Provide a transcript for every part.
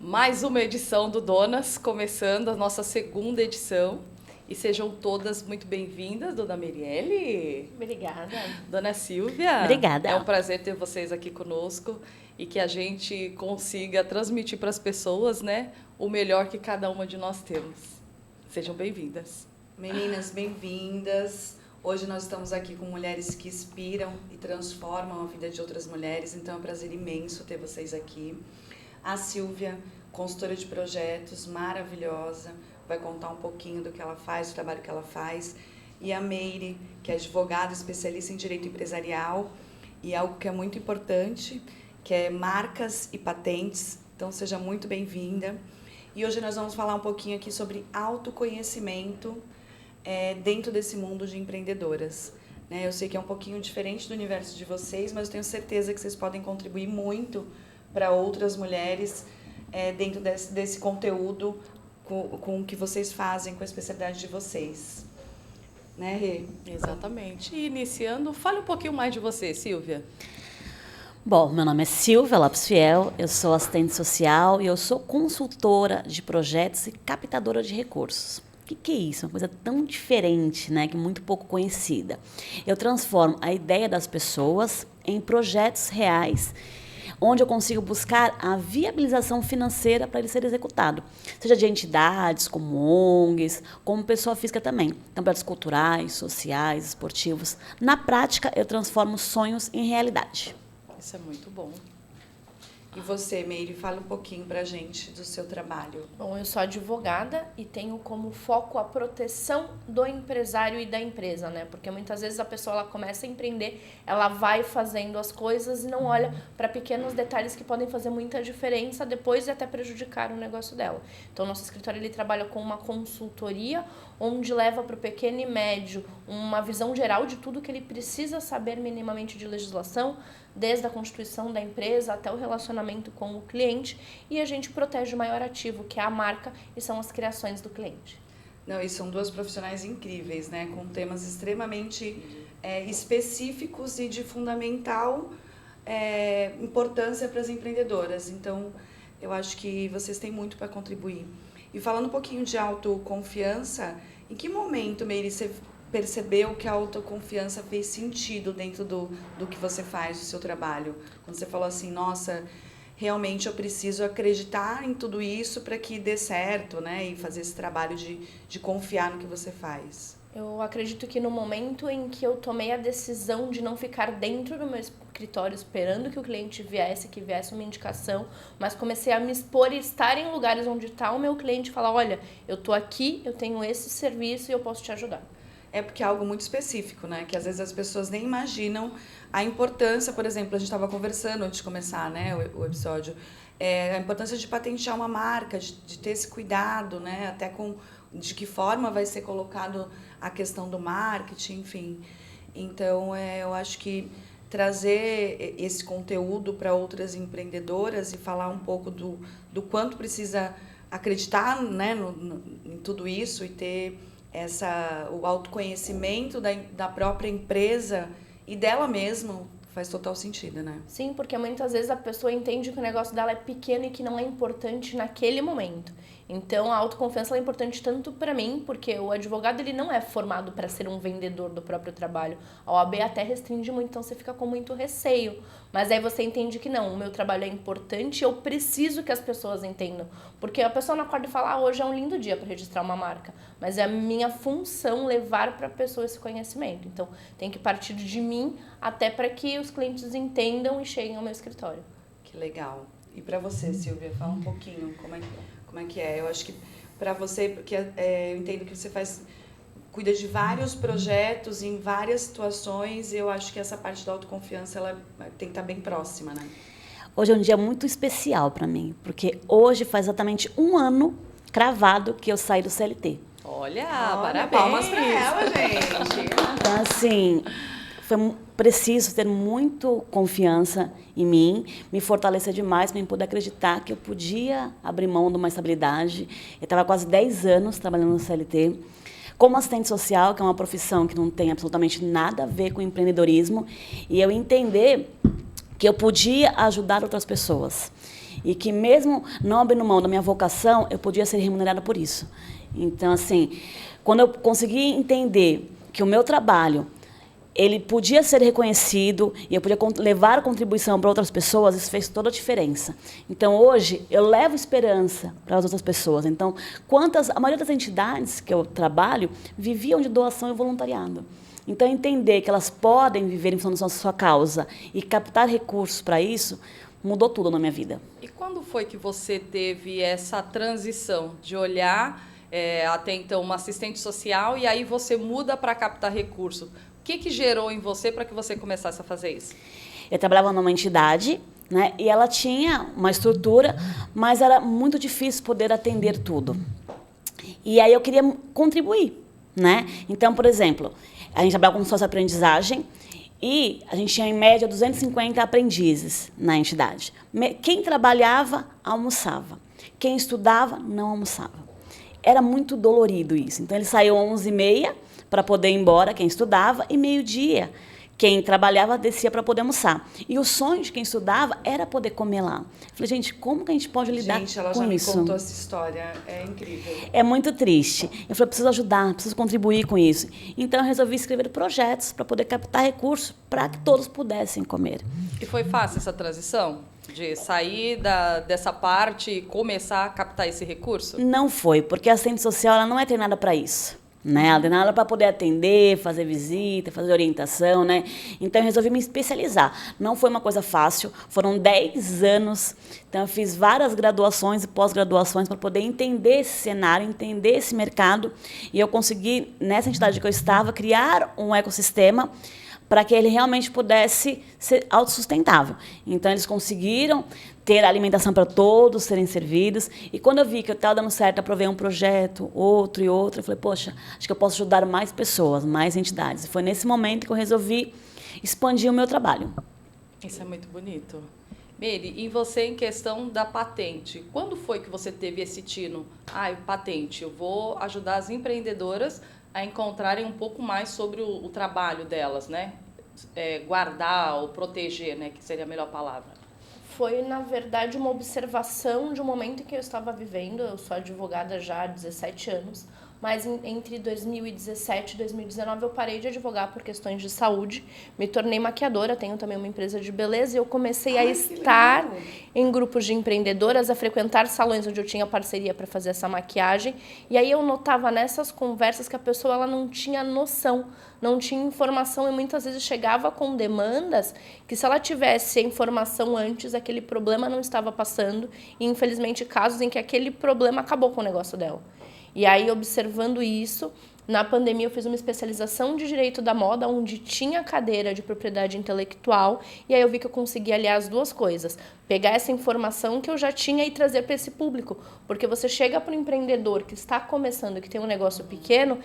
Mais uma edição do Donas, começando a nossa segunda edição. E sejam todas muito bem-vindas, Dona Merielle. Obrigada. Dona Silvia. Obrigada. É um prazer ter vocês aqui conosco e que a gente consiga transmitir para as pessoas, né, o melhor que cada uma de nós temos. Sejam bem-vindas. Meninas, bem-vindas. Hoje nós estamos aqui com mulheres que inspiram e transformam a vida de outras mulheres, então é um prazer imenso ter vocês aqui. A Silvia, consultora de projetos, maravilhosa, vai contar um pouquinho do que ela faz, do trabalho que ela faz. E a Meire, que é advogada especialista em direito empresarial e algo que é muito importante, que é marcas e patentes. Então, seja muito bem-vinda. E hoje nós vamos falar um pouquinho aqui sobre autoconhecimento dentro desse mundo de empreendedoras. Eu sei que é um pouquinho diferente do universo de vocês, mas eu tenho certeza que vocês podem contribuir muito para outras mulheres dentro desse conteúdo com o que vocês fazem, com a especialidade de vocês. Né, Rê? Exatamente. E iniciando, fale um pouquinho mais de você, Silvia. Bom, meu nome é Silvia Lopes Fiel, eu sou assistente social e eu sou consultora de projetos e captadora de recursos. O que é isso? Uma coisa tão diferente, né, que muito pouco conhecida. Eu transformo a ideia das pessoas em projetos reais, onde eu consigo buscar a viabilização financeira para ele ser executado. Seja de entidades, como ONGs, como pessoa física também. Então, projetos culturais, sociais, esportivos. Na prática, eu transformo sonhos em realidade. Isso é muito bom. E você, Meire, fala um pouquinho pra gente do seu trabalho. Bom, eu sou advogada e tenho como foco a proteção do empresário e da empresa, né? Porque muitas vezes a pessoa ela começa a empreender, ela vai fazendo as coisas e não olha para pequenos detalhes que podem fazer muita diferença depois e até prejudicar o negócio dela. Então, nosso escritório ele trabalha com uma consultoria onde leva para o pequeno e médio uma visão geral de tudo que ele precisa saber minimamente de legislação, desde a constituição da empresa até o relacionamento com o cliente, e a gente protege o maior ativo, que é a marca, e são as criações do cliente. Não, e são duas profissionais incríveis, né? Com temas extremamente específicos e de fundamental importância para as empreendedoras. Então, eu acho que vocês têm muito para contribuir. E falando um pouquinho de autoconfiança, em que momento, Meire, você percebeu que a autoconfiança fez sentido dentro do que você faz, do seu trabalho? Quando você falou assim, nossa, realmente eu preciso acreditar em tudo isso para que dê certo, né? E fazer esse trabalho de confiar no que você faz. Eu acredito que no momento em que eu tomei a decisão de não ficar dentro do meu escritório esperando que o cliente viesse, que viesse uma indicação, mas comecei a me expor e estar em lugares onde está o meu cliente e falar, olha, eu estou aqui, eu tenho esse serviço e eu posso te ajudar. É porque é algo muito específico, né? Que às vezes as pessoas nem imaginam a importância, por exemplo, a gente estava conversando antes de começar, né, o episódio, a importância de patentear uma marca, de ter esse cuidado, né? Até de que forma vai ser colocado a questão do marketing, enfim. Então, eu acho que trazer esse conteúdo para outras empreendedoras e falar um pouco do quanto precisa acreditar, né, em tudo isso e ter o autoconhecimento da própria empresa e dela mesma faz total sentido, né? Sim, porque muitas vezes a pessoa entende que o negócio dela é pequeno e que não é importante naquele momento. Então, a autoconfiança é importante tanto para mim, porque o advogado ele não é formado para ser um vendedor do próprio trabalho. A OAB até restringe muito, então você fica com muito receio. Mas aí você entende que não, o meu trabalho é importante, eu preciso que as pessoas entendam. Porque a pessoa não acorda e fala, hoje é um lindo dia para registrar uma marca. Mas é a minha função levar para a pessoa esse conhecimento. Então, tem que partir de mim até para que os clientes entendam e cheguem ao meu escritório. Que legal. E para você, Silvia, fala um pouquinho como é que é. Eu acho que para você, porque eu entendo que você cuida de vários projetos em várias situações, e eu acho que essa parte da autoconfiança ela tem que estar bem próxima, né? Hoje é um dia muito especial para mim, porque hoje faz exatamente 1 ano cravado que eu saí do CLT. Olha, parabéns! parabéns! Palmas para ela, gente! Então, assim, foi preciso ter muito confiança em mim, me fortalecer demais para eu poder acreditar que eu podia abrir mão de uma estabilidade. Eu estava quase 10 anos trabalhando no CLT, como assistente social, que é uma profissão que não tem absolutamente nada a ver com empreendedorismo, e eu entender que eu podia ajudar outras pessoas. e que mesmo não abrindo mão da minha vocação, eu podia ser remunerada por isso. Então, assim, quando eu consegui entender que o meu trabalho ele podia ser reconhecido e eu podia levar contribuição para outras pessoas, isso fez toda a diferença. Então, hoje, eu levo esperança para as outras pessoas. Então, a maioria das entidades que eu trabalho viviam de doação e voluntariado. Então, entender que elas podem viver em função da sua causa e captar recursos para isso, mudou tudo na minha vida. E quando foi que você teve essa transição de olhar até então uma assistente social e aí você muda para captar recurso? O que gerou em você para que você começasse a fazer isso? Eu trabalhava numa entidade, né, e ela tinha uma estrutura, mas era muito difícil poder atender tudo. E aí eu queria contribuir, né? Então, por exemplo, a gente trabalhava com sócio-aprendizagem e a gente tinha, em média, 250 aprendizes na entidade. Quem trabalhava, almoçava. Quem estudava, não almoçava. Era muito dolorido isso. Então, eles saíam às 11h30 para poder ir embora, quem estudava, e meio-dia, quem trabalhava descia para poder almoçar. E o sonho de quem estudava era poder comer lá. Eu falei, gente, como que a gente pode lidar com isso? Gente, ela já me contou essa história, é incrível. É muito triste. Eu falei, preciso ajudar, preciso contribuir com isso. Então, eu resolvi escrever projetos para poder captar recursos para que todos pudessem comer. E foi fácil essa transição? De sair dessa parte e começar a captar esse recurso? Não foi, porque a assistente social ela não é treinada para isso. Né? Ela é treinada para poder atender, fazer visita, fazer orientação. Né? Então, eu resolvi me especializar. Não foi uma coisa fácil, foram 10 anos. Então, eu fiz várias graduações e pós-graduações para poder entender esse cenário, entender esse mercado. E eu consegui, nessa entidade que eu estava, criar um ecossistema para que ele realmente pudesse ser autossustentável. Então, eles conseguiram ter alimentação para todos serem servidos. E quando eu vi que eu estava dando certo, aprovei um projeto, outro e outro, eu falei, poxa, acho que eu posso ajudar mais pessoas, mais entidades. E foi nesse momento que eu resolvi expandir o meu trabalho. Isso é muito bonito. Meire, e você em questão da patente, quando foi que você teve esse tino? Patente, eu vou ajudar as empreendedoras a encontrarem um pouco mais sobre o trabalho delas, né? Guardar ou proteger, né? Que seria a melhor palavra. Foi, na verdade, uma observação de um momento em que eu estava vivendo. Eu sou advogada já há 17 anos, mas entre 2017 e 2019 eu parei de advogar por questões de saúde, me tornei maquiadora, tenho também uma empresa de beleza e eu comecei a estar em grupos de empreendedoras, a frequentar salões onde eu tinha parceria para fazer essa maquiagem, e aí eu notava nessas conversas que a pessoa ela não tinha noção, não tinha informação e muitas vezes chegava com demandas que se ela tivesse a informação antes, aquele problema não estava passando e infelizmente casos em que aquele problema acabou com o negócio dela. E aí, observando isso, na pandemia eu fiz uma especialização de Direito da Moda, onde tinha cadeira de propriedade intelectual, e aí eu vi que eu conseguia aliar as duas coisas. Pegar essa informação que eu já tinha e trazer para esse público. Porque você chega para um empreendedor que está começando, que tem um negócio pequeno,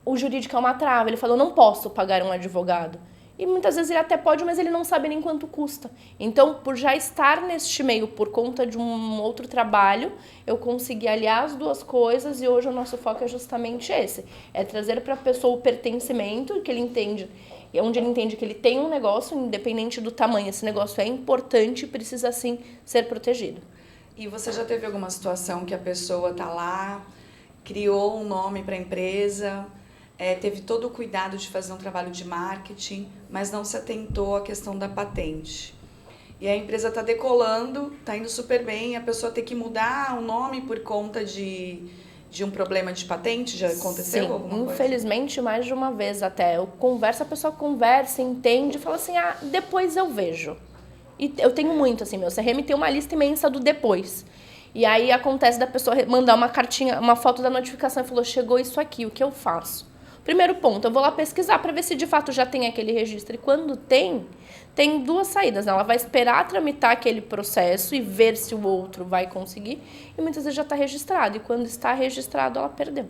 o jurídico é uma trava. Ele falou, não posso pagar um advogado. E muitas vezes ele até pode, mas ele não sabe nem quanto custa. Então, por já estar neste meio por conta de um outro trabalho, eu consegui aliar as duas coisas e hoje o nosso foco é justamente esse. É trazer para a pessoa o pertencimento que ele entende, onde ele entende que ele tem um negócio, independente do tamanho, esse negócio é importante e precisa, sim, ser protegido. E você já teve alguma situação que a pessoa está lá, criou um nome para a empresa, teve todo o cuidado de fazer um trabalho de marketing, mas não se atentou à questão da patente. E a empresa está decolando, está indo super bem, a pessoa tem que mudar o nome por conta de um problema de patente? Já aconteceu alguma coisa? Infelizmente, mais de uma vez até. A pessoa conversa, entende, fala assim, depois eu vejo. E eu tenho muito, assim, meu CRM tem uma lista imensa do depois. E aí acontece da pessoa mandar uma cartinha, uma foto da notificação e falou, chegou isso aqui, o que eu faço? Primeiro ponto, eu vou lá pesquisar para ver se de fato já tem aquele registro. E quando tem duas saídas. Né? Ela vai esperar tramitar aquele processo e ver se o outro vai conseguir. E muitas vezes já está registrado. E quando está registrado, ela perdeu.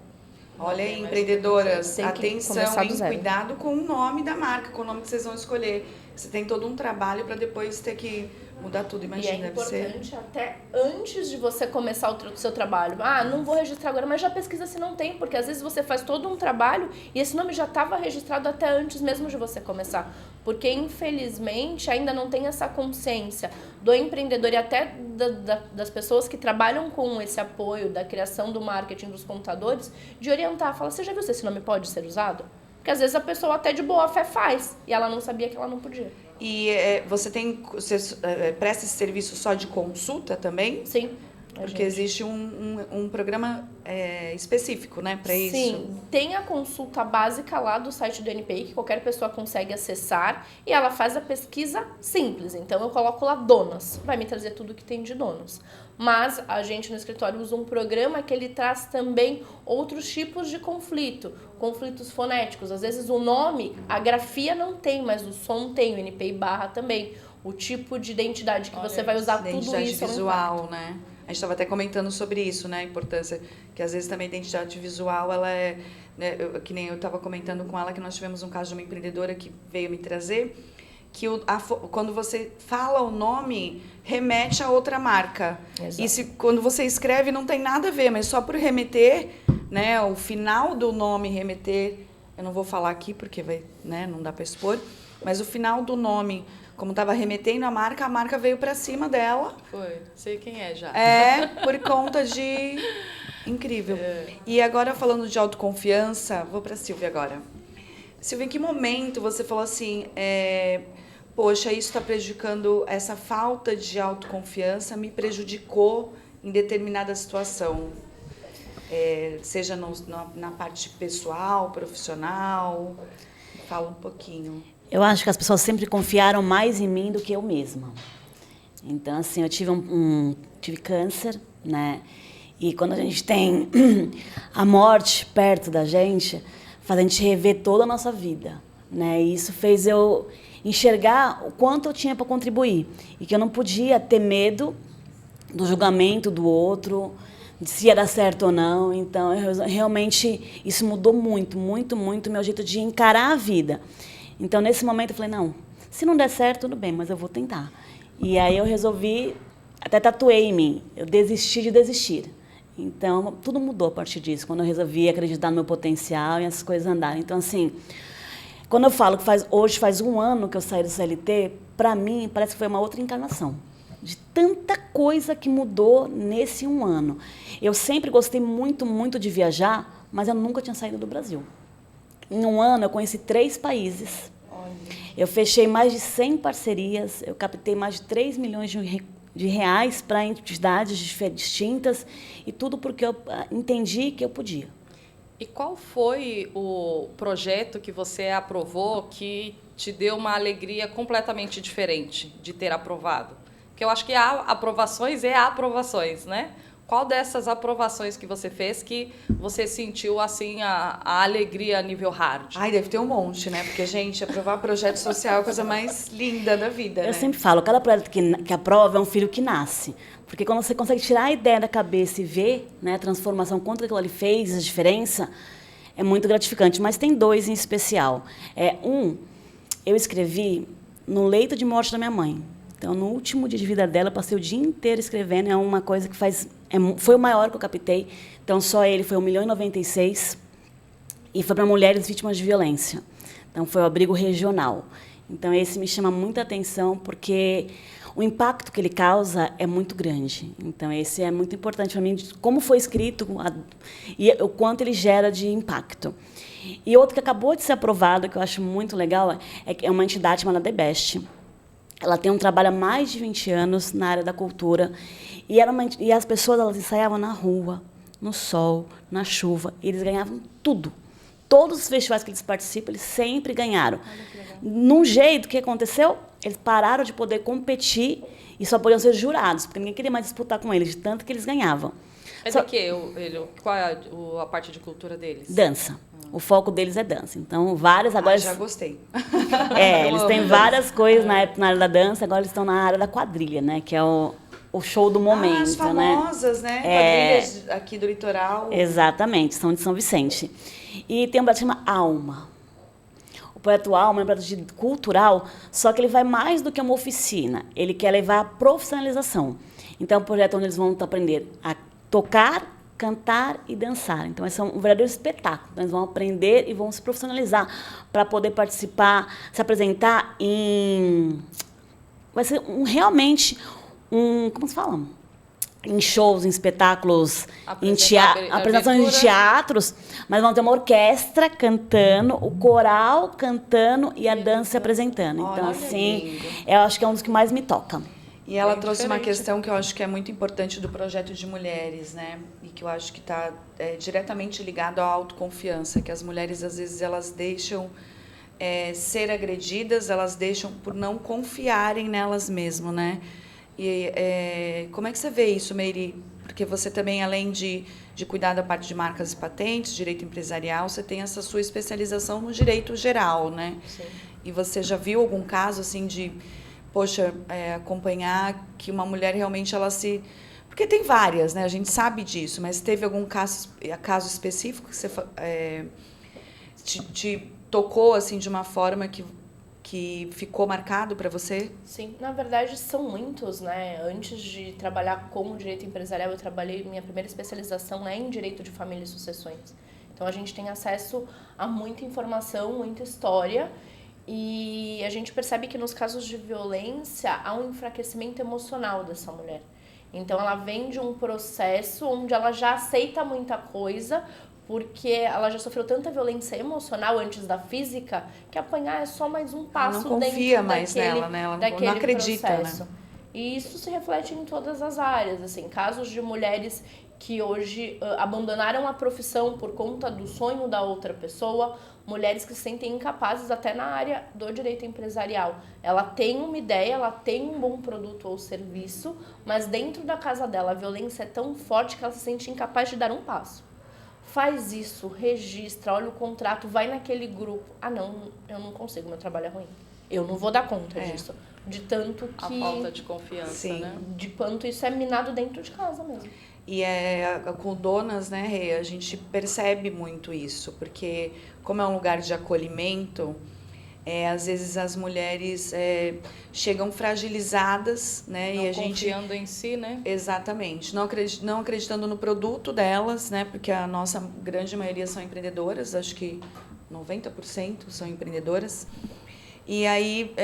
Olha aí, empreendedoras, Tem que atenção, começar do hein? zero. Cuidado com o nome da marca, com o nome que vocês vão escolher. Você tem todo um trabalho para depois ter que mudar tudo, imagina, e é deve ser. importante até antes de você começar o seu trabalho. Ah, não vou registrar agora, mas já pesquisa se não tem, porque às vezes você faz todo um trabalho e esse nome já estava registrado até antes mesmo de você começar. Porque, infelizmente, ainda não tem essa consciência do empreendedor e até das pessoas que trabalham com esse apoio da criação do marketing dos computadores, de orientar, falar, você já viu se esse nome pode ser usado? Porque às vezes a pessoa até de boa fé faz e ela não sabia que ela não podia. E você presta esse serviço só de consulta também? Sim. Porque existe um programa específico, né, para isso? Sim, tem a consulta básica lá do site do NPI, que qualquer pessoa consegue acessar, e ela faz a pesquisa simples. Então, eu coloco lá donas, vai me trazer tudo que tem de donos. Mas a gente no escritório usa um programa que ele traz também outros tipos de conflito, conflitos fonéticos. Às vezes o nome, a grafia não tem, mas o som tem, o NPI barra também. O tipo de identidade que você vai usar, tudo isso. Identidade visual, né? A gente estava até comentando sobre isso, né? A importância que às vezes também a identidade visual, ela é... Né, que nem eu estava comentando com ela que nós tivemos um caso de uma empreendedora que veio me trazer, que quando você fala o nome, remete a outra marca. Exato. E quando você escreve, não tem nada a ver, mas só por remeter, né? O final do nome remeter... Eu não vou falar aqui porque né, não dá para expor, mas o final do nome... Como estava remetendo a marca veio para cima dela. Foi, sei quem é já. Por conta de... Incrível. E agora, falando de autoconfiança, vou para a Silvia agora. Silvia, em que momento você falou assim, poxa, isso está prejudicando, essa falta de autoconfiança me prejudicou em determinada situação? Seja na parte pessoal, profissional, fala um pouquinho. Eu acho que as pessoas sempre confiaram mais em mim do que eu mesma. Então, assim, eu tive câncer, né? E quando a gente tem a morte perto da gente, faz a gente rever toda a nossa vida, né? E isso fez eu enxergar o quanto eu tinha para contribuir. E que eu não podia ter medo do julgamento do outro, de se ia dar certo ou não. Então, realmente, isso mudou muito, muito, muito o meu jeito de encarar a vida. Então, nesse momento, eu falei, não, se não der certo, tudo bem, mas eu vou tentar. E aí eu resolvi, até tatuei em mim, eu desisti de desistir. Então, tudo mudou a partir disso, quando eu resolvi acreditar no meu potencial e as coisas andarem. Então, assim, quando eu falo que hoje faz 1 ano que eu saí do CLT, para mim, parece que foi uma outra encarnação. De tanta coisa que mudou nesse 1 ano. Eu sempre gostei muito, muito de viajar, mas eu nunca tinha saído do Brasil. Em 1 ano, eu conheci 3 países. Olha. Eu fechei mais de 100 parcerias, eu captei mais de 3 milhões de reais para entidades distintas, e tudo porque eu entendi que eu podia. E qual foi o projeto que você aprovou que te deu uma alegria completamente diferente de ter aprovado? Porque eu acho que há aprovações e aprovações, né? Qual dessas aprovações que você fez que você sentiu, assim, a alegria a nível hard? Ai, deve ter um monte, né? Porque, gente, aprovar projeto social é a coisa mais linda da vida, né? Eu sempre falo, cada projeto que aprova é um filho que nasce. Porque quando você consegue tirar a ideia da cabeça e ver, né, a transformação, quanto aquilo ali fez, a diferença, é muito gratificante. Mas tem 2 em especial. Eu escrevi no leito de morte da minha mãe. Então, no último dia de vida dela, eu passei o dia inteiro escrevendo. É uma coisa que foi o maior que eu captei. Então, só ele foi 1.096.000. E foi para mulheres vítimas de violência. Então, foi o abrigo regional. Então, esse me chama muita atenção, porque o impacto que ele causa é muito grande. Então, esse é muito importante para mim, de como foi escrito e o quanto ele gera de impacto. E outro que acabou de ser aprovado, que eu acho muito legal, é uma entidade chamada The Best. Ela tem um trabalho há mais de 20 anos na área da cultura. E as pessoas, elas ensaiavam na rua, no sol, na chuva. E eles ganhavam tudo. Todos os festivais que eles participam, eles sempre ganharam. Num jeito, o que aconteceu? Eles pararam de poder competir e só podiam ser jurados, porque ninguém queria mais disputar com eles, de tanto que eles ganhavam. Do quê? Qual é a parte de cultura deles? Dança. O foco deles é dança. Então, várias agora... já gostei. Eles têm várias coisas na área da dança, agora eles estão na área da quadrilha, né? Que é o show do momento, as famosas, né? Quadrilhas aqui do litoral. Exatamente, são de São Vicente. E tem um projeto que chama Alma. O projeto Alma é um projeto cultural, só que ele vai mais do que uma oficina. Ele quer levar a profissionalização. Então, é um projeto onde eles vão aprender a tocar, cantar e dançar. Então, esse é um verdadeiro espetáculo. Então, eles vão aprender e vão se profissionalizar para poder participar, se apresentar em... Vai ser realmente um... Como se fala? Em shows, em espetáculos, em apresentações de teatros, mas vão ter uma orquestra cantando, o coral cantando e a dança se apresentando. Então, Olha, assim, lindo. eu acho que é um dos que mais me toca. E ela Bem trouxe uma diferente. questão que eu acho que é muito importante do projeto de mulheres, né? E que eu acho que está diretamente ligado à autoconfiança, que as mulheres, às vezes, elas deixam ser agredidas, elas deixam por não confiarem nelas mesmas, né? E como é que você vê isso, Meire? Porque você também, além de cuidar da parte de marcas e patentes, direito empresarial, você tem essa sua especialização no direito geral, né? Sim. E você já viu algum caso, assim, de, poxa, acompanhar que uma mulher realmente, ela se... Porque tem várias, né? A gente sabe disso, mas teve algum caso específico que você te tocou, assim, de uma forma que ficou marcado para você? Sim, na verdade são muitos, né? Antes de trabalhar com o direito empresarial, minha primeira especialização é em direito de família e sucessões. Então a gente tem acesso a muita informação, muita história, e a gente percebe que nos casos de violência há um enfraquecimento emocional dessa mulher. Então ela vem de um processo onde ela já aceita muita coisa, porque ela já sofreu tanta violência emocional antes da física, que apanhar é só mais um passo Ela não confia dentro mais daquele, nela, né? Ela daquele não acredita, processo. né? E isso se reflete em todas as áreas, assim, casos de mulheres que hoje abandonaram a profissão por conta do sonho da outra pessoa, mulheres que se sentem incapazes até na área do direito empresarial. Ela tem uma ideia, ela tem um bom produto ou serviço, mas dentro da casa dela a violência é tão forte que ela se sente incapaz de dar um passo. Faz isso, registra, olha o contrato, vai naquele grupo. Ah, não, eu não consigo, meu trabalho é ruim. Eu não vou dar conta disso. De tanto que... A falta de confiança, Sim. né? De quanto isso é minado dentro de casa mesmo. E com donas, né, Rê, a gente percebe muito isso, porque como é um lugar de acolhimento, às vezes as mulheres chegam fragilizadas, né? Não e a gente confiando em si, né? exatamente, não acreditando no produto delas, né? Porque a nossa grande maioria são empreendedoras, acho que 90% são empreendedoras. E aí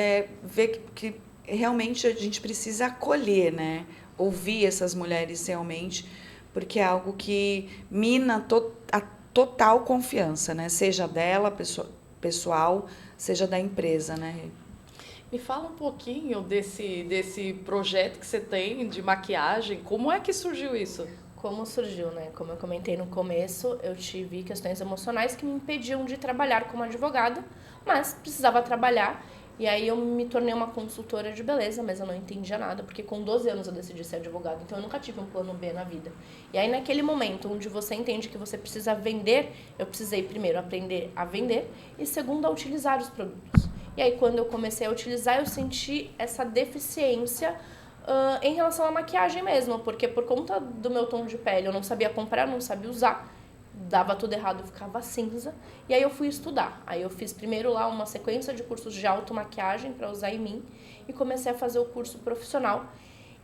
ver que realmente a gente precisa acolher, né? Ouvir essas mulheres realmente, porque é algo que mina a total confiança, né? Seja dela, pessoal, seja da empresa, né? Me fala um pouquinho desse projeto que você tem de maquiagem. Como é que surgiu isso? Como surgiu, né? Como eu comentei no começo, eu tive questões emocionais que me impediam de trabalhar como advogada, mas precisava trabalhar. E aí eu me tornei uma consultora de beleza, mas eu não entendia nada, porque com 12 anos eu decidi ser advogada, então eu nunca tive um plano B na vida. E aí naquele momento onde você entende que você precisa vender, eu precisei primeiro aprender a vender e segundo a utilizar os produtos. E aí quando eu comecei a utilizar, eu senti essa deficiência em relação à maquiagem mesmo, porque por conta do meu tom de pele eu não sabia comprar, não sabia usar, dava tudo errado, eu ficava cinza. E aí eu fui estudar. Aí eu fiz primeiro lá uma sequência de cursos de automaquiagem para usar em mim e comecei a fazer o curso profissional.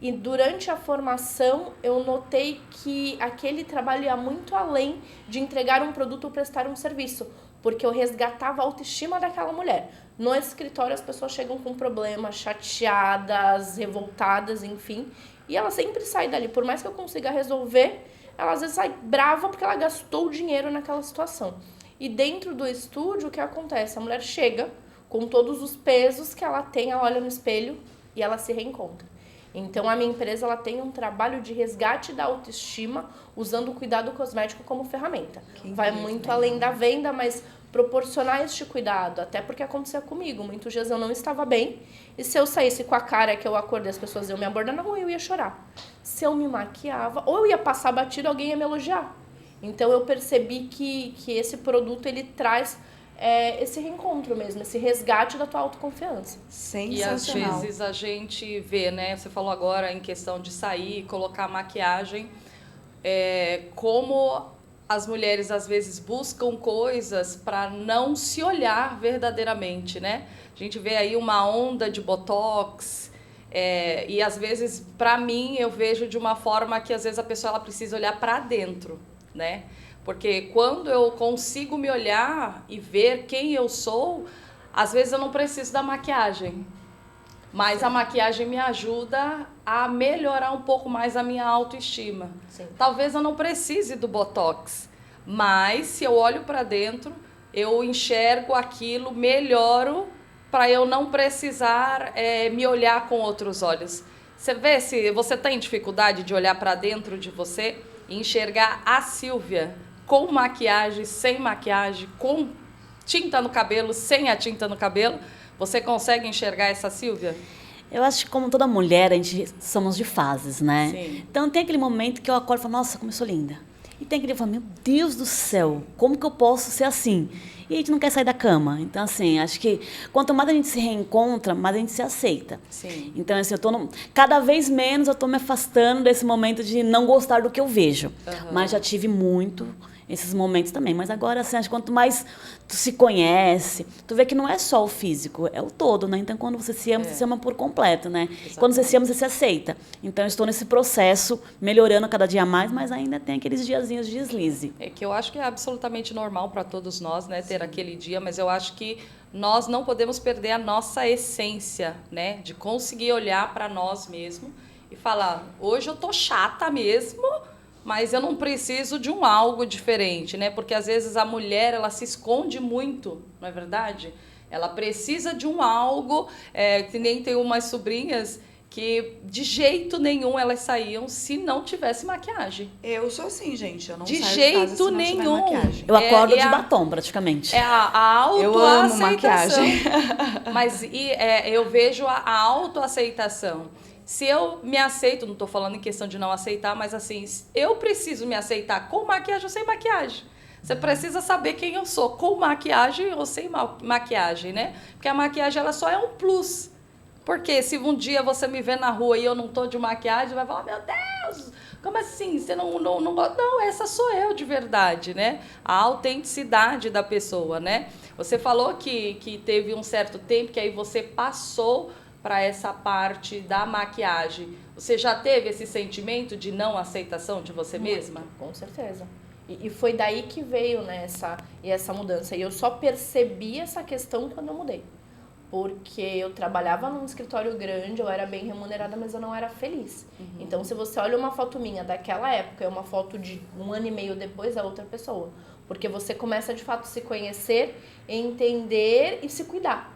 E durante a formação eu notei que aquele trabalho ia muito além de entregar um produto ou prestar um serviço, porque eu resgatava a autoestima daquela mulher. No escritório as pessoas chegam com problemas, chateadas, revoltadas, enfim, e ela sempre sai dali, por mais que eu consiga resolver, ela às vezes sai brava porque ela gastou o dinheiro naquela situação. E dentro do estúdio, o que acontece? A mulher chega com todos os pesos que ela tem, ela olha no espelho e ela se reencontra. Então, a minha empresa ela tem um trabalho de resgate da autoestima usando o cuidado cosmético como ferramenta. Vai muito além da venda, mas proporcionar este cuidado, até porque acontecia comigo. Muitos dias eu não estava bem e se eu saísse com a cara que eu acordei, as pessoas iam me abordar na rua, eu ia chorar. Se eu me maquiava, ou eu ia passar batido, alguém ia me elogiar. Então, eu percebi que esse produto ele traz esse reencontro mesmo, esse resgate da tua autoconfiança. E às Sensacional. vezes a gente vê, né? Você falou agora em questão de sair, colocar maquiagem, como as mulheres às vezes buscam coisas para não se olhar verdadeiramente, né? A gente vê aí uma onda de botox, e às vezes, para mim, eu vejo de uma forma que às vezes a pessoa ela precisa olhar para dentro, né? Porque quando eu consigo me olhar e ver quem eu sou, às vezes eu não preciso da maquiagem. Mas a maquiagem me ajuda a melhorar um pouco mais a minha autoestima. Sim. Talvez eu não precise do botox, mas se eu olho para dentro, eu enxergo aquilo, melhoro para eu não precisar me olhar com outros olhos. Você vê se você tem dificuldade de olhar para dentro de você e enxergar a Silvia com maquiagem, sem maquiagem, com tinta no cabelo, sem a tinta no cabelo. Você consegue enxergar essa Silvia? Eu acho que como toda mulher, a gente somos de fases, né? Sim. Então tem aquele momento que eu acordo e falo, nossa, como eu sou linda. E tem aquele que fala, meu Deus do céu, como que eu posso ser assim? E a gente não quer sair da cama. Então, assim, acho que quanto mais a gente se reencontra, mais a gente se aceita. Sim. Então, assim, cada vez menos eu tô me afastando desse momento de não gostar do que eu vejo. Uhum. Mas já tive muito esses momentos também. Mas agora, assim, acho que quanto mais tu se conhece, tu vê que não é só o físico, é o todo, né? Então, quando você se ama, você se ama por completo, né? Exatamente. Quando você se ama, você se aceita. Então, eu estou nesse processo, melhorando cada dia mais, mas ainda tem aqueles diazinhos de deslize. É que eu acho que é absolutamente normal para todos nós, né, ter aquele dia, mas eu acho que nós não podemos perder a nossa essência, né, de conseguir olhar para nós mesmos e falar, hoje eu tô chata mesmo, mas eu não preciso de um algo diferente, né, porque às vezes a mulher, ela se esconde muito, não é verdade? Ela precisa de um algo, que nem tem umas sobrinhas que de jeito nenhum elas saíam se não tivesse maquiagem. Eu sou assim, gente. Eu não De saio de jeito casa se não tiver nenhum. maquiagem. Eu acordo de a- batom, praticamente. É a autoaceitação. Eu amo maquiagem. Mas eu vejo a autoaceitação. Se eu me aceito, não estou falando em questão de não aceitar, mas assim, eu preciso me aceitar com maquiagem ou sem maquiagem. Você precisa saber quem eu sou, com maquiagem ou sem maquiagem, né? Porque a maquiagem ela só é um plus. Porque se um dia você me vê na rua e eu não tô de maquiagem, vai falar, meu Deus, como assim? Você não gosta? Não, essa sou eu de verdade, né? A autenticidade da pessoa, né? Você falou que teve um certo tempo que aí você passou para essa parte da maquiagem. Você já teve esse sentimento de não aceitação de você mesma? Com certeza. E foi daí que veio, né, essa mudança. E eu só percebi essa questão quando eu mudei. Porque eu trabalhava num escritório grande, eu era bem remunerada, mas eu não era feliz. Então, se você olha uma foto minha daquela época, é uma foto de 1 ano e meio depois, é outra pessoa. Porque você começa, de fato, a se conhecer, entender e se cuidar.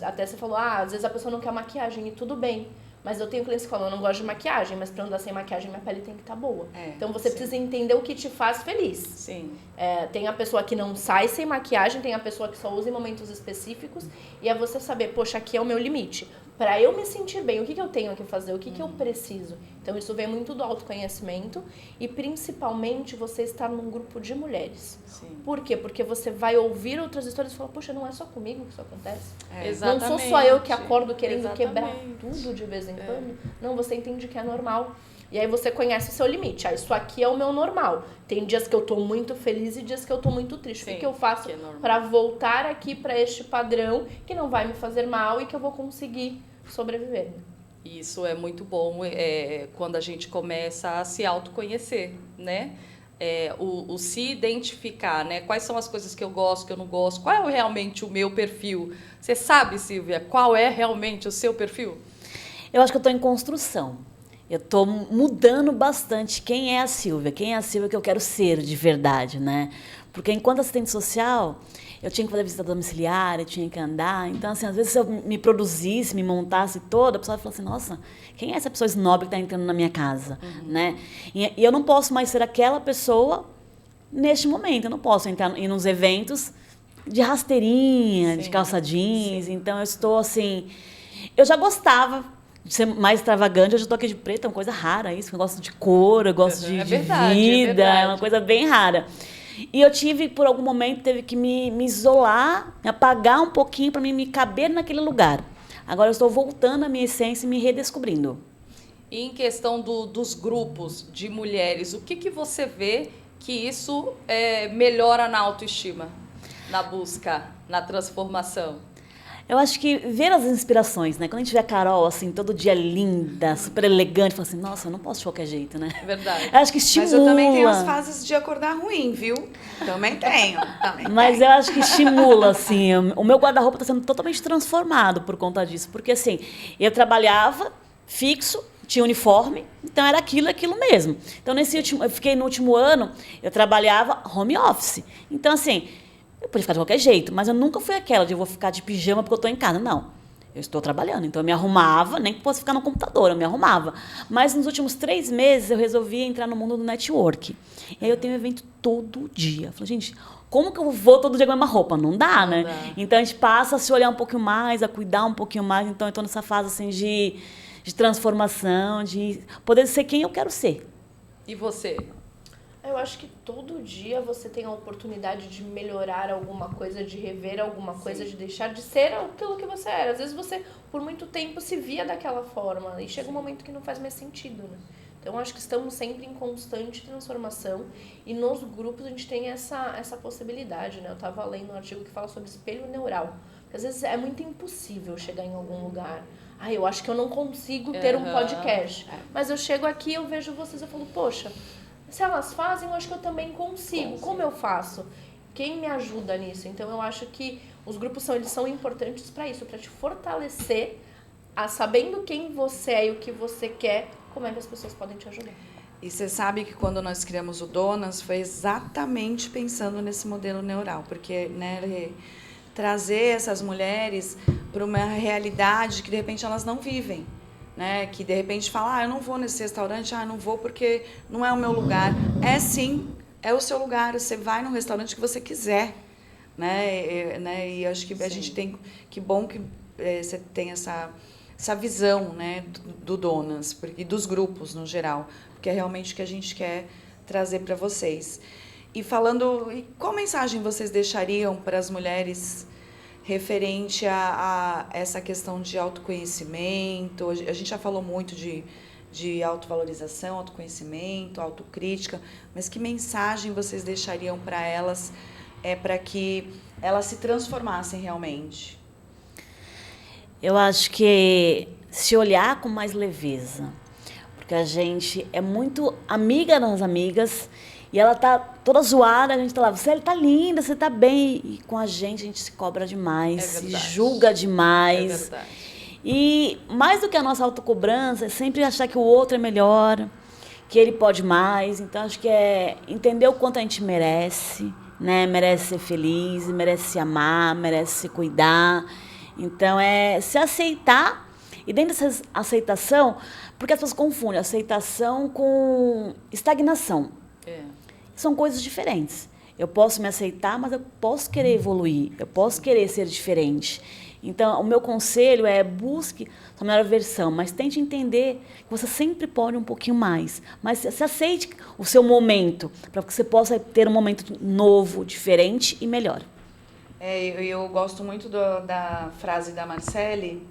Até você falou, às vezes a pessoa não quer maquiagem, e tudo bem. Mas eu tenho clientes que falam, eu não gosto de maquiagem, mas pra andar sem maquiagem, minha pele tem que estar boa. Então, você precisa entender o que te faz feliz. Sim. Tem a pessoa que não sai sem maquiagem, tem a pessoa que só usa em momentos específicos, e é você saber, poxa, aqui é o meu limite. Para eu me sentir bem, o que eu tenho que fazer, o que eu preciso. Então, isso vem muito do autoconhecimento e, principalmente, você estar num grupo de mulheres. Sim. Por quê? Porque você vai ouvir outras histórias e falar, poxa, não é só comigo que isso acontece. Exatamente. Não sou só eu que acordo querendo Exatamente. quebrar tudo de vez em quando. Não, você entende que é normal. E aí você conhece o seu limite. Isso aqui é o meu normal. Tem dias que eu tô muito feliz e dias que eu tô muito triste. Sim, o que eu faço que é normal. para voltar aqui para este padrão que não vai me fazer mal e que eu vou conseguir sobreviver? Isso é muito bom quando a gente começa a se autoconhecer, né? O se identificar, né? Quais são as coisas que eu gosto, que eu não gosto, qual é realmente o meu perfil? Você sabe, Silvia, qual é realmente o seu perfil? Eu acho que eu estou em construção. Eu estou mudando bastante quem é a Silvia que eu quero ser de verdade, né? Porque enquanto assistente social, eu tinha que fazer visita domiciliar, eu tinha que andar. Então, assim, às vezes se eu me produzisse, me montasse toda, a pessoa vai falar assim, nossa, quem é essa pessoa snob que está entrando na minha casa? Né? E eu não posso mais ser aquela pessoa neste momento. Eu não posso ir nos eventos de rasteirinha, de calça jeans. Então, eu estou assim... Eu já gostava de ser mais extravagante, hoje eu estou aqui de preto, é uma coisa rara isso. Eu gosto de cor, eu gosto de verdade, vida, é uma coisa bem rara. E eu tive, por algum momento, teve que me isolar, me apagar um pouquinho para me caber naquele lugar. Agora eu estou voltando à minha essência e me redescobrindo. E em questão dos grupos de mulheres, o que você vê que isso melhora na autoestima, na busca, na transformação? Eu acho que ver as inspirações, né? Quando a gente vê a Carol, assim, todo dia linda, super elegante, fala assim, nossa, eu não posso de qualquer jeito, né? Verdade. Eu acho que estimula. Mas eu também tenho as fases de acordar ruim, viu? Também tenho. Mas eu acho que estimula, assim. O meu guarda-roupa está sendo totalmente transformado por conta disso. Porque, assim, eu trabalhava fixo, tinha uniforme, então era aquilo mesmo. Então, eu fiquei no último ano, eu trabalhava home office. Então, assim, eu podia ficar de qualquer jeito, mas eu nunca fui aquela de eu vou ficar de pijama porque eu estou em casa. Não. Eu estou trabalhando, então eu me arrumava, nem que fosse ficar no computador, eu me arrumava. Mas nos últimos 3 meses eu resolvi entrar no mundo do network. E aí eu tenho evento todo dia. Eu falei, gente, como que eu vou todo dia com a mesma roupa? Não dá, né? dá. Então a gente passa a se olhar um pouquinho mais, a cuidar um pouquinho mais. Então eu estou nessa fase assim de transformação, de poder ser quem eu quero ser. E você? Eu acho que todo dia você tem a oportunidade de melhorar alguma coisa, de rever alguma coisa, de deixar de ser aquilo que você era. Às vezes você, por muito tempo, se via daquela forma e chega um momento que não faz mais sentido, né? Então, eu acho que estamos sempre em constante transformação e nos grupos a gente tem essa possibilidade, né? Eu estava lendo um artigo que fala sobre espelho neural. Porque às vezes é muito impossível chegar em algum lugar. Eu acho que eu não consigo ter um podcast. Mas eu chego aqui, eu vejo vocês, eu falo, poxa, se elas fazem, eu acho que eu também consigo. Como eu faço? Quem me ajuda nisso? Então, eu acho que os grupos eles são importantes para isso, para te fortalecer, sabendo quem você é e o que você quer, como é que as pessoas podem te ajudar. E você sabe que quando nós criamos o Donas, foi exatamente pensando nesse modelo neural, porque, né, trazer essas mulheres para uma realidade que, de repente, elas não vivem. Né, que de repente fala, eu não vou nesse restaurante, eu não vou porque não é o meu lugar. É sim, é o seu lugar, você vai no restaurante que você quiser. E acho que a gente tem, que bom que você tem essa visão, né, do Donas, e dos grupos no geral, porque é realmente o que a gente quer trazer para vocês. E falando, qual mensagem vocês deixariam para as mulheres referente a essa questão de autoconhecimento? A gente já falou muito de autovalorização, autoconhecimento, autocrítica, mas que mensagem vocês deixariam para elas para que elas se transformassem realmente? Eu acho que se olhar com mais leveza, porque a gente é muito amiga das amigas e ela tá toda zoada, a gente tá lá, você tá linda, você tá bem. E com a gente se cobra demais, se julga demais. É verdade. E mais do que a nossa autocobrança, é sempre achar que o outro é melhor, que ele pode mais. Então, acho que é entender o quanto a gente merece, né? Merece ser feliz, merece se amar, merece se cuidar. Então, é se aceitar. E dentro dessa aceitação, porque as pessoas confundem aceitação com estagnação. São coisas diferentes. Eu posso me aceitar, mas eu posso querer evoluir, eu posso querer ser diferente. Então, o meu conselho é busque sua melhor versão, mas tente entender que você sempre pode um pouquinho mais. Mas se aceite o seu momento, para que você possa ter um momento novo, diferente e melhor. Eu gosto muito da frase da Marcele,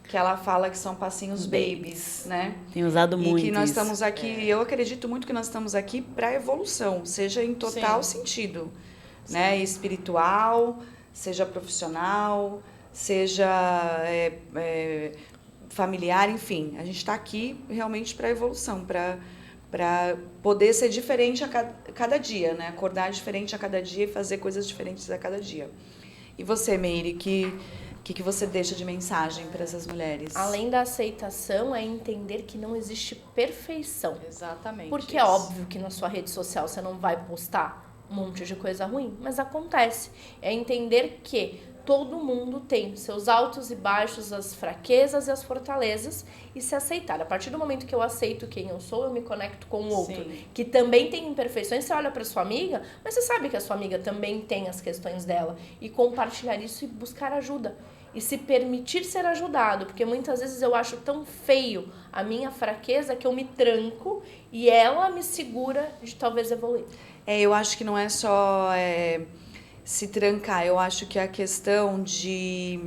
que ela fala que são passinhos babies, né? Tem usado muito isso. E que nós isso. estamos aqui, eu acredito muito que nós estamos aqui para evolução, seja em total sentido, né? Espiritual, seja profissional, seja familiar, enfim. A gente está aqui realmente para evolução, para poder ser diferente a cada dia, né? Acordar diferente a cada dia e fazer coisas diferentes a cada dia. E você, Meire, o que você deixa de mensagem para essas mulheres? Além da aceitação, é entender que não existe perfeição. Exatamente. Porque é óbvio que na sua rede social você não vai postar um monte de coisa ruim, mas acontece. É entender que todo mundo tem seus altos e baixos, as fraquezas e as fortalezas, e se aceitar. A partir do momento que eu aceito quem eu sou, eu me conecto com o outro, que também tem imperfeições. Você olha para sua amiga, mas você sabe que a sua amiga também tem as questões dela, e compartilhar isso e buscar ajuda. E se permitir ser ajudado, porque muitas vezes eu acho tão feio a minha fraqueza que eu me tranco e ela me segura de talvez evoluir. Eu acho que não é só se trancar, eu acho que é a questão de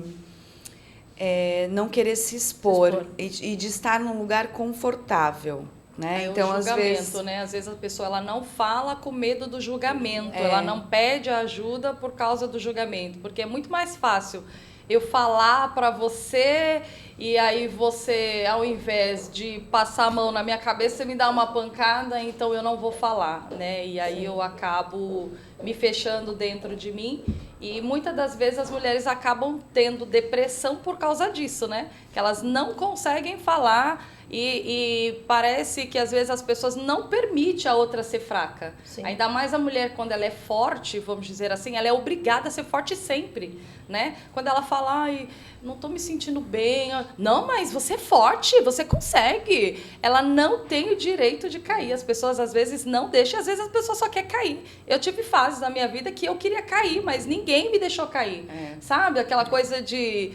não querer se expor. E de estar num lugar confortável, né? É Então, o às julgamento, vezes, né? Às vezes a pessoa ela não fala com medo do julgamento, ela não pede ajuda por causa do julgamento, porque é muito mais fácil eu falar para você e aí você, ao invés de passar a mão na minha cabeça, você me dá uma pancada, então eu não vou falar, né? E aí eu acabo me fechando dentro de mim. E muitas das vezes as mulheres acabam tendo depressão por causa disso, né? Que elas não conseguem falar e parece que às vezes as pessoas não permitem a outra ser fraca. Sim. Ainda mais a mulher, quando ela é forte, vamos dizer assim, ela é obrigada a ser forte sempre, né? Quando ela fala, ai, não tô me sentindo bem. Não, mas você é forte, você consegue. Ela não tem o direito de cair. As pessoas às vezes não deixam, às vezes as pessoas só querem cair. Eu tive fases na minha vida que eu queria cair, mas ninguém me deixou cair. Sabe? Aquela coisa de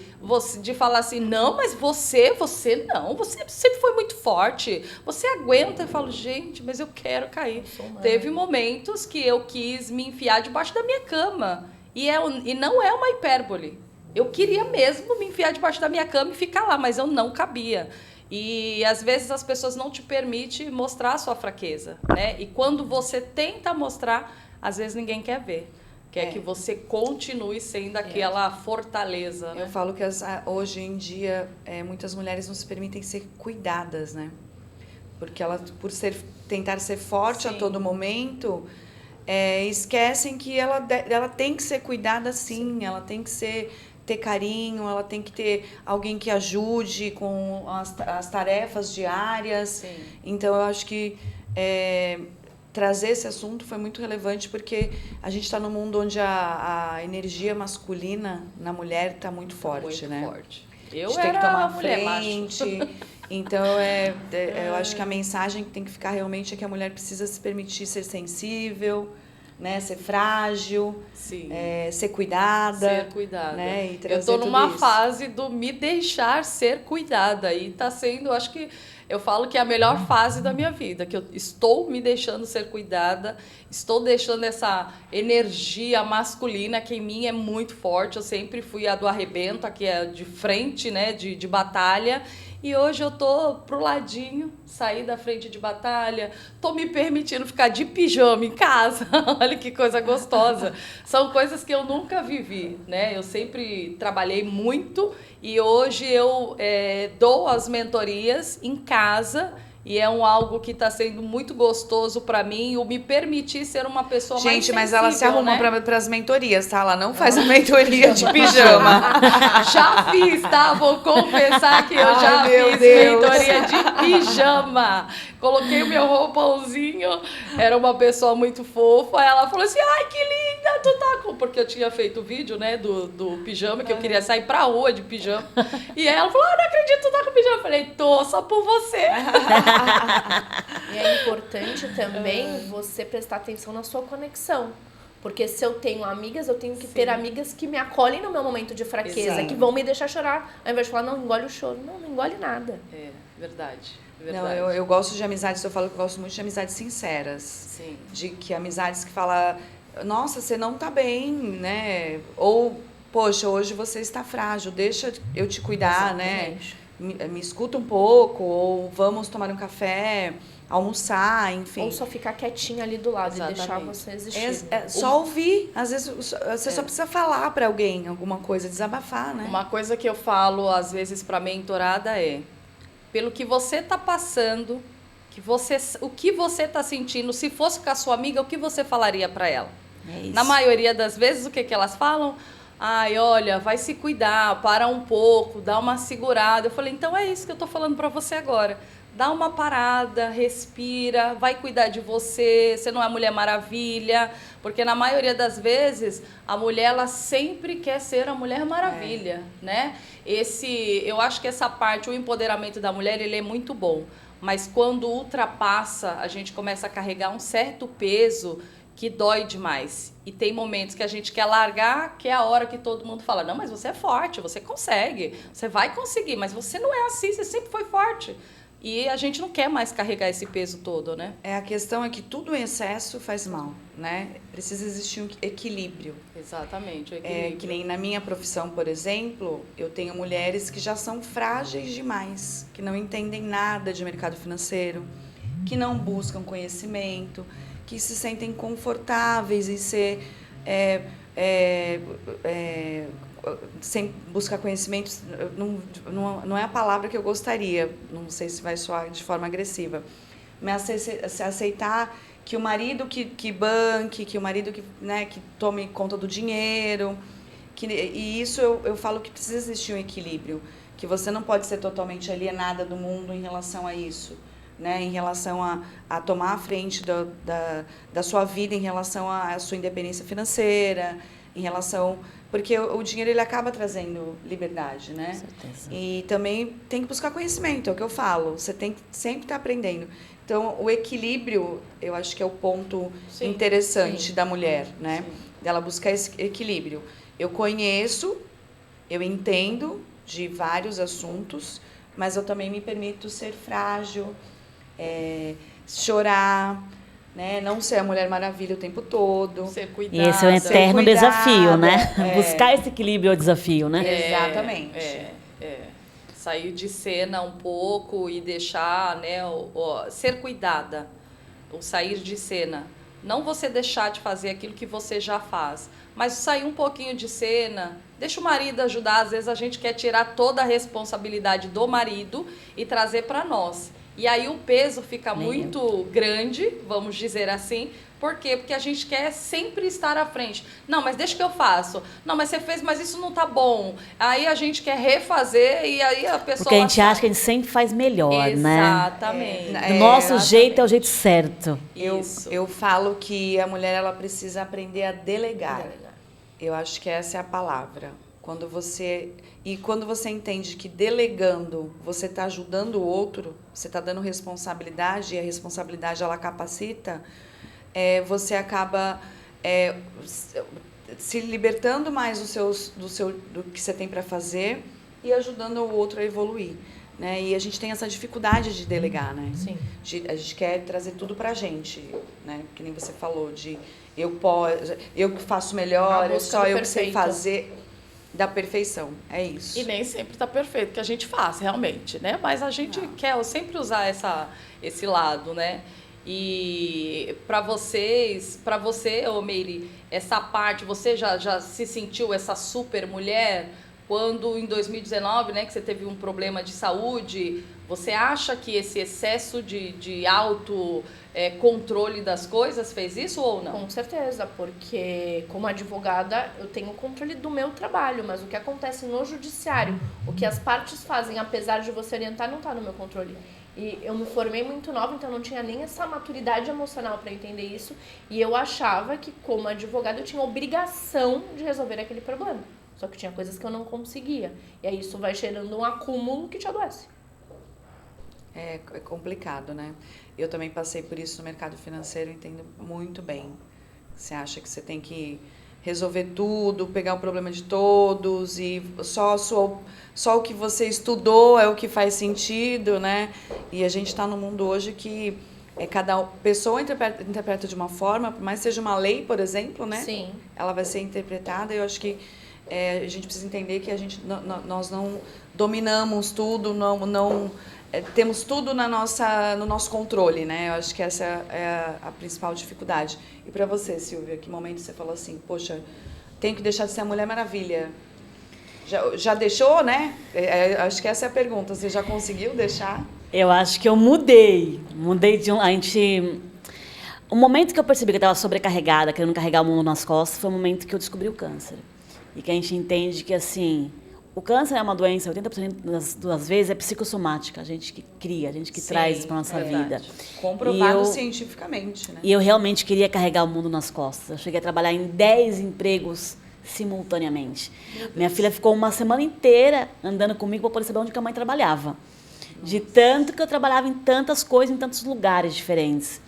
falar assim, não, mas você não, você sempre foi muito forte. Você aguenta. Eu falo, gente, mas eu quero cair. Teve momentos que eu quis me enfiar debaixo da minha cama. E não é uma hipérbole. Eu queria mesmo me enfiar debaixo da minha cama e ficar lá, mas eu não cabia. E às vezes as pessoas não te permitem mostrar a sua fraqueza, né? E quando você tenta mostrar, às vezes ninguém quer ver. Quer que você continue sendo aquela fortaleza, né? eu falo que hoje em dia muitas mulheres não se permitem ser cuidadas, né? Porque elas, por tentar ser forte a todo momento, esquecem que ela tem que ser cuidada sim. Ela tem que ter carinho, ela tem que ter alguém que ajude com as tarefas diárias. Sim. Então, eu acho que trazer esse assunto foi muito relevante, porque a gente está num mundo onde a energia masculina na mulher está muito forte, muito né? forte. A Eu gente tem que era tomar a mulher frente. macho. Então, eu acho que a mensagem que tem que ficar realmente é que a mulher precisa se permitir ser sensível, né? Ser frágil, Sim. Ser cuidada. Ser cuidada. Né? E Eu trazer estou tudo numa isso. fase do me deixar ser cuidada. E está sendo, acho que eu falo que é a melhor fase da minha vida, que eu estou me deixando ser cuidada, estou deixando essa energia masculina que em mim é muito forte. Eu sempre fui a do arrebento, a que é de frente, né, de batalha. E hoje eu tô pro ladinho, saí da frente de batalha, tô me permitindo ficar de pijama em casa. Olha que coisa gostosa. São coisas que eu nunca vivi, né? Eu sempre trabalhei muito e hoje eu dou as mentorias em casa. E é algo que está sendo muito gostoso para mim, o me permitir ser uma pessoa mais Gente, mas sensível, ela se arruma né? para as mentorias, tá? Ela não faz a mentoria de pijama. Já fiz, tá? Vou confessar que eu Ai, já meu fiz Deus. mentoria de pijama. Coloquei o meu roupãozinho, era uma pessoa muito fofa. Ela falou assim, ai, que linda, tu tá com... Porque eu tinha feito o vídeo, né, do pijama, que eu queria sair pra rua de pijama. E aí ela falou, não acredito, tu tá com pijama. Eu falei, tô, só por você. E é importante também você prestar atenção na sua conexão. Porque se eu tenho amigas, eu tenho que ter amigas que me acolhem no meu momento de fraqueza, Exato. que vão me deixar chorar. Ao invés de falar, não, engole o choro. Não, não engole nada. É, verdade. Não, eu gosto de amizades, eu falo que eu gosto muito de amizades sinceras. Sim. De que amizades que falam, nossa, você não tá bem, né? Ou, poxa, hoje você está frágil, deixa eu te cuidar, Exatamente. né? Me escuta um pouco, ou vamos tomar um café, almoçar, enfim. Ou só ficar quietinha ali do lado Exatamente. e deixar você existir. Só ouvir. Às vezes você só precisa falar para alguém alguma coisa, desabafar, né? Uma coisa que eu falo às vezes para mentorada é, pelo que você tá passando, o que você tá sentindo, se fosse com a sua amiga, o que você falaria para ela? É isso. Na maioria das vezes, o que elas falam? Ai, olha, vai se cuidar, para um pouco, dá uma segurada. Eu falei, então é isso que eu tô falando para você agora. Dá uma parada, respira, vai cuidar de você. Você não é Mulher Maravilha, porque na maioria das vezes a mulher ela sempre quer ser a Mulher Maravilha, né? Eu acho que essa parte, o empoderamento da mulher, ele é muito bom. Mas quando ultrapassa, a gente começa a carregar um certo peso que dói demais. E tem momentos que a gente quer largar, que é a hora que todo mundo fala, não, mas você é forte, você consegue, você vai conseguir, mas você não é assim, você sempre foi forte. E a gente não quer mais carregar esse peso todo, né? A questão é que tudo em excesso faz mal, né? Precisa existir um equilíbrio. Exatamente, o equilíbrio. Que nem na minha profissão, por exemplo, eu tenho mulheres que já são frágeis demais, que não entendem nada de mercado financeiro, que não buscam conhecimento, que se sentem confortáveis em ser... sem buscar conhecimento, não é a palavra que eu gostaria, não sei se vai soar de forma agressiva, mas se aceitar que o marido que banque, que o marido que, né, que tome conta do dinheiro, e isso eu falo que precisa existir um equilíbrio, que você não pode ser totalmente alienada do mundo em relação a isso, né, em relação a tomar a frente da sua vida, em relação à sua independência financeira, em relação... Porque o dinheiro ele acaba trazendo liberdade, né? Com certeza. E também tem que buscar conhecimento, é o que eu falo. Você tem que sempre estar aprendendo. Então, o equilíbrio, eu acho que é o ponto interessante da mulher, né? Sim. Dela buscar esse equilíbrio. Eu conheço, eu entendo de vários assuntos, mas eu também me permito ser frágil, chorar... Né? Não ser a Mulher Maravilha o tempo todo. Ser cuidada. E esse é um eterno desafio, né? Buscar esse equilíbrio é o desafio, né? Exatamente. Sair de cena um pouco e deixar, né, ser cuidada. O sair de cena. Não você deixar de fazer aquilo que você já faz, mas sair um pouquinho de cena. Deixa o marido ajudar. Às vezes a gente quer tirar toda a responsabilidade do marido e trazer para nós. E aí o peso fica muito grande, vamos dizer assim. Por quê? Porque a gente quer sempre estar à frente. Não, mas deixa que eu faço. Não, mas você fez, mas isso não tá bom. Aí a gente quer refazer e aí a pessoa... Porque a gente acha que a gente sempre faz melhor, né? Exatamente. Do nosso jeito é o jeito certo. Eu falo que a mulher ela precisa aprender a delegar. Eu acho que essa é a palavra. Quando você entende que delegando você está ajudando o outro, você está dando responsabilidade e a responsabilidade ela capacita, você acaba se libertando mais do que você tem para fazer e ajudando o outro a evoluir. Né? E a gente tem essa dificuldade de delegar, né? Sim. A gente quer trazer tudo pra gente, né? Que nem você falou, de eu faço melhor, só eu que sei fazer. Da perfeição, é isso. E nem sempre está perfeito que a gente faz, realmente, né? Mas a gente quer sempre usar esse lado, né? E para você, ô Meire, essa parte, você já se sentiu essa super mulher quando em 2019, né, que você teve um problema de saúde? Você acha que esse excesso de controle das coisas fez isso ou não? Com certeza, porque como advogada eu tenho controle do meu trabalho, mas o que acontece no judiciário, o que as partes fazem, apesar de você orientar, não está no meu controle. E eu me formei muito nova, então não tinha nem essa maturidade emocional para entender isso, e eu achava que como advogada eu tinha obrigação de resolver aquele problema. Só que tinha coisas que eu não conseguia. E aí isso vai gerando um acúmulo que te adoece. É complicado, né? Eu também passei por isso no mercado financeiro, entendo muito bem. Você acha que você tem que resolver tudo, pegar o problema de todos e só o que você estudou é o que faz sentido, né? E a gente está num mundo hoje que cada pessoa interpreta de uma forma, por mais que seja uma lei, por exemplo, né? Sim. Ela vai ser interpretada e eu acho que a gente precisa entender que nós não dominamos tudo, temos tudo no nosso controle, né? Eu acho que essa é a principal dificuldade. E para você, Silvia, que momento você falou assim, poxa, tenho que deixar de ser a Mulher Maravilha? Já deixou, né? Acho que essa é a pergunta. Você já conseguiu deixar? Eu acho que eu mudei. O momento que eu percebi que eu estava sobrecarregada, querendo carregar o mundo nas costas, foi o momento que eu descobri o câncer. E que a gente entende que, assim, o câncer é uma doença, 80% das vezes é psicossomática, a gente que cria, a gente que traz para a nossa vida. Comprovado cientificamente, né? E eu realmente queria carregar o mundo nas costas. Eu cheguei a trabalhar em 10 empregos simultaneamente. Minha filha ficou uma semana inteira andando comigo para poder saber onde que a mãe trabalhava. De tanto que eu trabalhava em tantas coisas, em tantos lugares diferentes.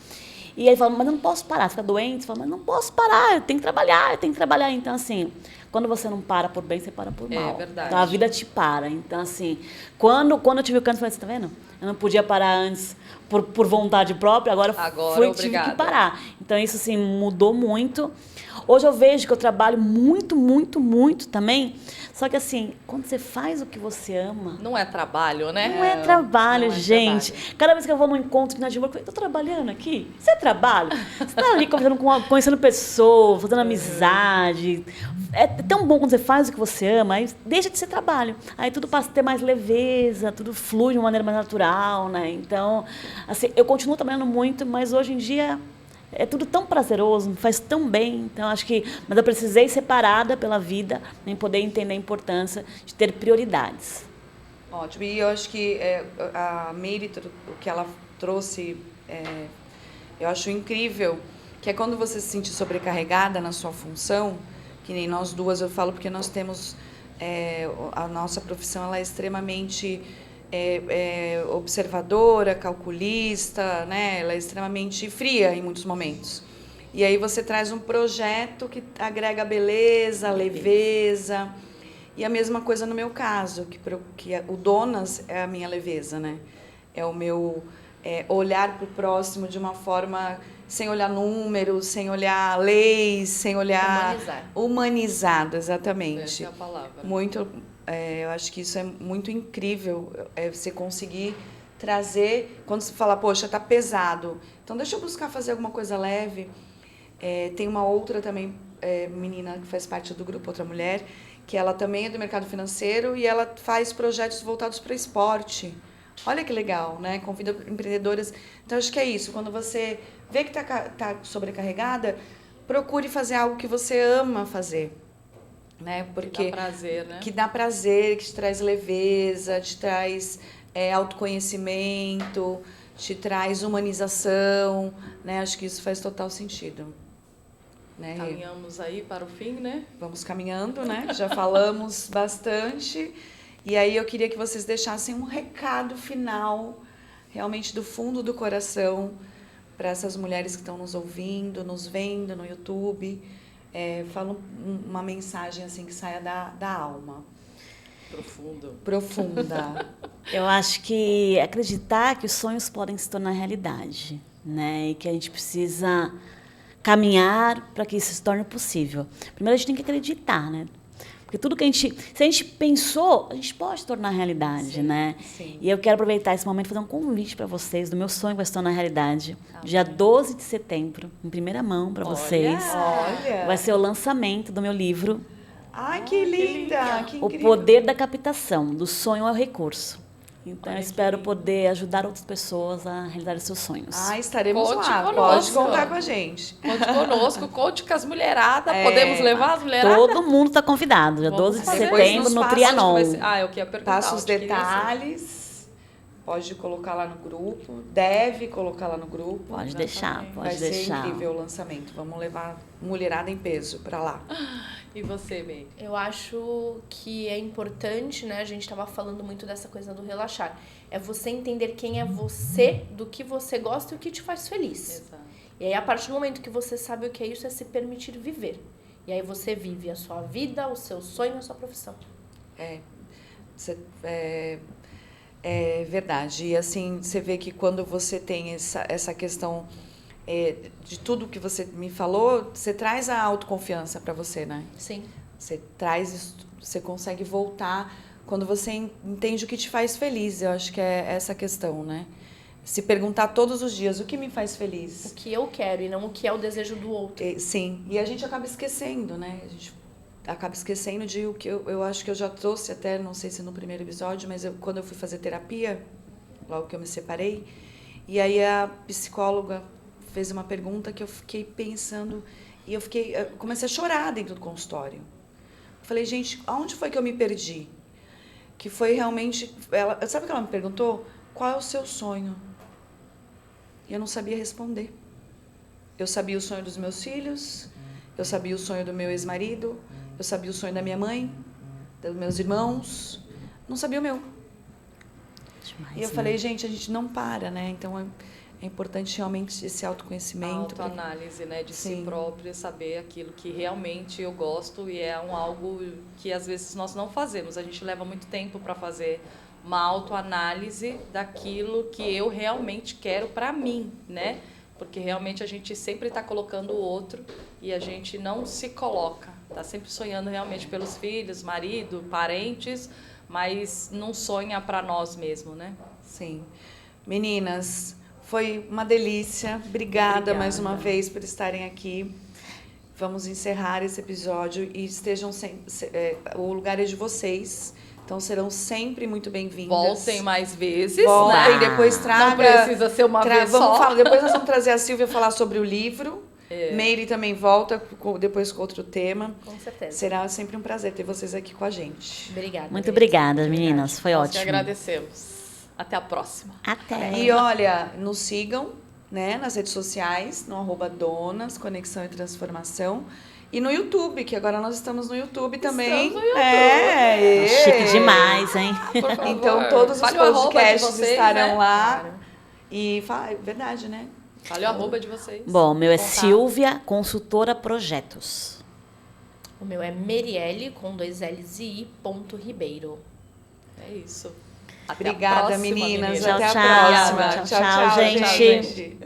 E ele falou, mas eu não posso parar, você fica doente? Você fala, mas não posso parar, eu tenho que trabalhar. Então, assim, quando você não para por bem, você para por mal. É verdade. Então, a vida te para. Então, assim, quando eu tive o câncer, eu falei, você tá vendo? Eu não podia parar antes por vontade própria, agora tive que parar. Então, isso, assim, mudou muito. Hoje eu vejo que eu trabalho muito, muito, muito também. Só que assim, quando você faz o que você ama... Não é trabalho, né? Não é trabalho, não é gente. trabalho. Cada vez que eu vou num encontro de network, eu falei, tô trabalhando aqui? Isso é trabalho? Você tá ali conhecendo pessoas, fazendo amizade. É tão bom quando você faz o que você ama, aí deixa de ser trabalho. Aí tudo passa a ter mais leveza, tudo flui de uma maneira mais natural, né? Então, assim, eu continuo trabalhando muito, mas hoje em dia é tudo tão prazeroso, me faz tão bem. Então, acho que... Mas eu precisei ser parada pela vida, em poder entender a importância de ter prioridades. Ótimo. E eu acho que a Meire, o que ela trouxe, eu acho incrível, que é quando você se sente sobrecarregada na sua função, que nem nós duas, eu falo porque nós temos... a nossa profissão ela é extremamente observadora, calculista, né? Ela é extremamente fria em muitos momentos. E aí você traz um projeto que agrega beleza, leveza. E a mesma coisa no meu caso, que o Donas é a minha leveza, né? É o meu olhar para o próximo de uma forma sem olhar números, sem olhar leis, sem olhar... Humanizado, exatamente. Essa é a palavra. Muito, eu acho que isso é muito incrível, você conseguir trazer... Quando você fala, poxa, tá pesado, então deixa eu buscar fazer alguma coisa leve. Tem uma outra também, menina que faz parte do grupo, outra mulher, que ela também é do mercado financeiro e ela faz projetos voltados para esporte. Olha que legal, né? Convida empreendedoras. Então, acho que é isso. Quando você vê que tá sobrecarregada, procure fazer algo que você ama fazer. Né? Porque, que dá prazer, né? Que dá prazer, que te traz leveza, te traz autoconhecimento, te traz humanização. Né? Acho que isso faz total sentido. Né? Caminhamos aí para o fim, né? Vamos caminhando, né? Já falamos bastante. E aí eu queria que vocês deixassem um recado final, realmente do fundo do coração, para essas mulheres que estão nos ouvindo, nos vendo no YouTube. Fala uma mensagem assim que saia da alma. Profunda. Eu acho que acreditar que os sonhos podem se tornar realidade, né? E que a gente precisa caminhar para que isso se torne possível. Primeiro a gente tem que acreditar, né? Porque tudo que se a gente pensou, a gente pode tornar realidade, sim, né? Sim. E eu quero aproveitar esse momento e fazer um convite para vocês do meu sonho que vai se tornar realidade. Dia 12 de setembro, em primeira mão para vocês. Olha! Vai ser o lançamento do meu livro. Ai, que linda! Que O incrível. Poder da Captação, do sonho ao recurso. Então, eu espero lindo. poder ajudar outras pessoas a realizar os seus sonhos. Estaremos Conte lá. conosco. Pode contar com a gente. Conte conosco, conte com as mulheradas. Podemos levar as mulheradas? Todo mundo está convidado, dia 12 de setembro, no Trianon. Eu queria perguntar. Passa os detalhes. Pode colocar lá no grupo. Deve colocar lá no grupo. Pode deixar, pode Vai deixar. ser incrível o lançamento. Vamos levar mulherada em peso para lá. E você, May? Eu acho que é importante, né? A gente estava falando muito dessa coisa do relaxar. É você entender quem é você, do que você gosta e o que te faz feliz. Exato. E aí, a partir do momento que você sabe o que é isso, é se permitir viver. E aí você vive a sua vida, o seu sonho, a sua profissão. É verdade. E assim, você vê que quando você tem essa questão de tudo que você me falou, você traz a autoconfiança para você, né? Sim. Você traz isso, você consegue voltar quando você entende o que te faz feliz. Eu acho que é essa questão, né? Se perguntar todos os dias o que me faz feliz. O que eu quero e não o que é o desejo do outro. Sim. E a gente acaba esquecendo, né? A gente acaba esquecendo de o que eu acho que eu já trouxe até, não sei se no primeiro episódio, mas quando eu fui fazer terapia, logo que eu me separei, e aí a psicóloga fez uma pergunta que eu fiquei pensando e eu comecei a chorar dentro do consultório. Eu falei, gente, aonde foi que eu me perdi? Que foi realmente... sabe o que ela me perguntou? Qual é o seu sonho? E eu não sabia responder. Eu sabia o sonho dos meus filhos, eu sabia o sonho do meu ex-marido, eu sabia o sonho da minha mãe, dos meus irmãos, não sabia o meu. Demais, E eu falei, gente, a gente não para, né? Então é importante realmente esse autoconhecimento. Autoanálise, né, de si Sim. próprio, saber aquilo que realmente eu gosto e é algo que às vezes nós não fazemos. A gente leva muito tempo para fazer uma autoanálise daquilo que eu realmente quero para mim, né? porque realmente a gente sempre está colocando o outro e a gente não se coloca. Está sempre sonhando realmente pelos filhos, marido, parentes, mas não sonha para nós mesmos, né? Sim. Meninas, foi uma delícia. Obrigada mais uma vez por estarem aqui. Vamos encerrar esse episódio e estejam o lugar é de vocês. Então serão sempre muito bem-vindas. Voltem mais vezes. Voltem, né? depois traga. Não precisa ser uma vez só. Depois nós vamos trazer a Silvia falar sobre o livro. Meire também volta depois com outro tema. Com certeza. Será sempre um prazer ter vocês aqui com a gente. Obrigada. Muito obrigada, meninas. Foi Nós que ótimo. agradecemos. Até a próxima. Até. E olha, nos sigam, né, nas redes sociais, no @donas, Conexão e Transformação. E no YouTube, que agora nós estamos no YouTube também. Estamos no YouTube. É, Chique demais, hein? Por favor. Então todos os Fale o arroba de podcasts vocês, estarão né? lá. Claro. E é verdade, né? Fale o arroba de vocês. Bom, meu é Contato. Silvia, consultora projetos. O meu é Merielle, com 2 L's e I, ponto Ribeiro. É isso. Até a Obrigada, próxima, meninas. meninas. Tchau, Até a tchau. próxima. Tchau, tchau, gente. gente.